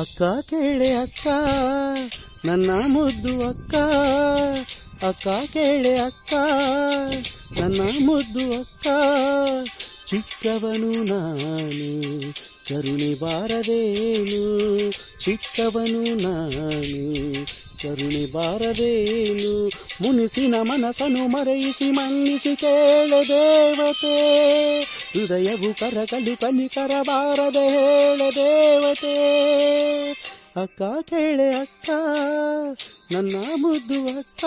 ಅಕ್ಕ ಕೇಳೆ ಅಕ್ಕ ನನ್ನ ಮುದ್ದು ಅಕ್ಕ, ಅಕ್ಕ ಕೇಳೆ ಅಕ್ಕ ನನ್ನ ಮುದ್ದು ಅಕ್ಕ. ಚಿಕ್ಕವನು ನಾನು ಕರುಣೆ ಬಾರದೇನು, ಚಿಕ್ಕವನು ನಾನು ಕರುಣೆ ಬಾರದೇನು. ಮುನಿಸಿನ ಮನಸ್ಸನ್ನು ಮರೆಯಿಸಿ ಮನ್ನಿಸಿ ಕೇಳೆ ದೇವತೆ, ಹೃದಯವು ಕರಕಲು ಕನಿಕರ ಬಾರದೆ ಹೇಳೆ ದೇವತೆ. ಅಕ್ಕ ಕೇಳೆ ಅಕ್ಕ ನನ್ನ ಮುದ್ದು ಅಕ್ಕ,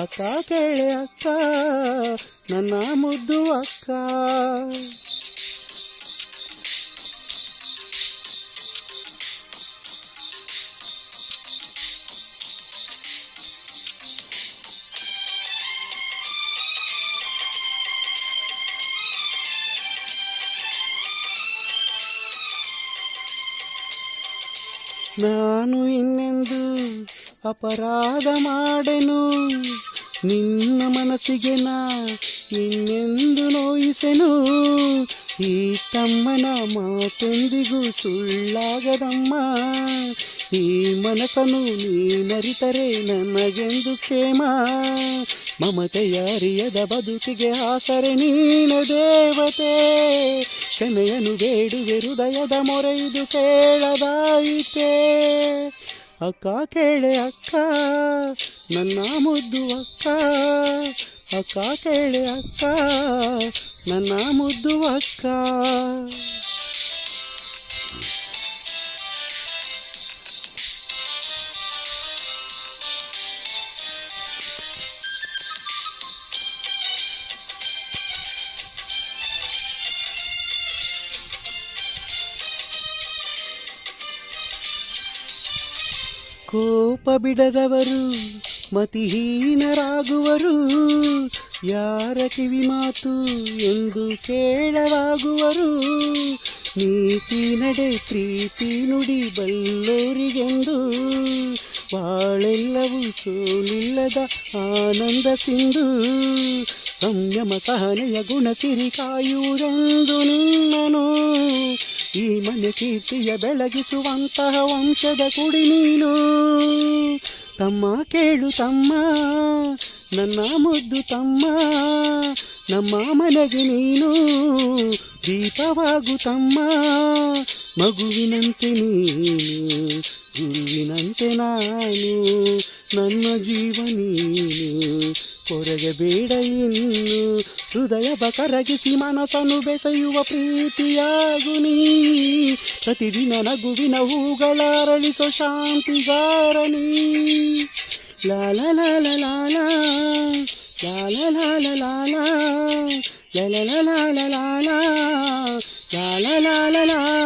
ಅಕ್ಕ ಕೇಳೆ ಅಕ್ಕ ನನ್ನ ಮುದ್ದು ಅಕ್ಕ. ನಾನು ಇನ್ನೆಂದು ಅಪರಾಧ ಮಾಡೆನು, ನಿನ್ನ ಮನಸ್ಸಿಗೆ ನಾ ಇನ್ನೆಂದು ನೋಯಿಸೆನು. ಈ ತಮ್ಮನ ಮಾತೆಂದಿಗೂ ಸುಳ್ಳಾಗದಮ್ಮ, ಈ ಮನಸ್ಸನ್ನು ನೀನರಿತರೆ ನನಗೆಂದು ಕ್ಷೇಮ. ಮಮತೆಯ ಅರಿಯದ ಬದುಕಿಗೆ ಆಸರೆ ನೀನ ದೇವತೆ, ಕ್ಷಮೆಯನ್ನು ಬೇಡುವೆ ಹೃದಯದ ಮೊರೆಯಿದು ಕೇಳದಾಯಿತೆ. ಅಕ್ಕ ಕೇಳೆ ಅಕ್ಕ ನನ್ನ ಮುದ್ದು ಅಕ್ಕ, ಅಕ್ಕ ಕೇಳೆ ಅಕ್ಕ ನನ್ನ ಮುದ್ದು ಅಕ್ಕ. ಕೋಪ ಬಿಡದವರು ಮತಿಹೀನರಾಗುವರು, ಯಾರ ಕಿವಿ ಮಾತು ಎಂದು ಕೇಳಲಾಗುವರು. ನೀತಿ ನಡೆ ಪ್ರೀತಿ ನುಡಿ ಬಲ್ಲೋರಿಗೆಂದು, ಬಾಳೆಲ್ಲವೂ ಸೋಲಿಲ್ಲದ ಆನಂದ ಸಿಂಧು. ಸಂಯಮ ಸಹನೆಯ ಗುಣ ಸಿರಿ ಕಾಯುವುದೆಂದು ನಿನ್ನನು, ಈ ಮನೆ ಕೀರ್ತಿಯ ಬೆಳಗಿಸುವಂತಹ ವಂಶದ ಕುಡಿ ನೀನು. ತಮ್ಮ ಕೇಳು ತಮ್ಮ ನನ್ನ ಮುದ್ದು ತಮ್ಮ, ನಮ್ಮ ಮನೆಗೆ ನೀನು ದೀಪವಾಗು ತಮ್ಮ. ಮಗುವಿನಂತೆ ನೀನು ಗುರುವಿನಂತೆ ನಾನು, ನನ್ನ ಜೀವ ನೀನು ಕೊರಗಬೇಡ ಇನ್ನು. ಹೃದಯ ಕರಗಿಸಿ ಮನಸ್ಸನ್ನು ಬೆಸೆಯುವ ಪ್ರೀತಿಯಾಗು ನೀ, ಪ್ರತಿದಿನ ನಗುವಿನ ಹೂಗಳ ಅರಳಿಸೋ ಶಾಂತಿಗಾರ ನೀ. ಲಾಲ ಲಾಲ ಲಾಲ ಲಾಲ ಲಾಲ ಲಾಲ ಲಾಲ ಲಾಲ ಲಾಲ ಲಾಲ ಲಾಲ ಲಾಲ.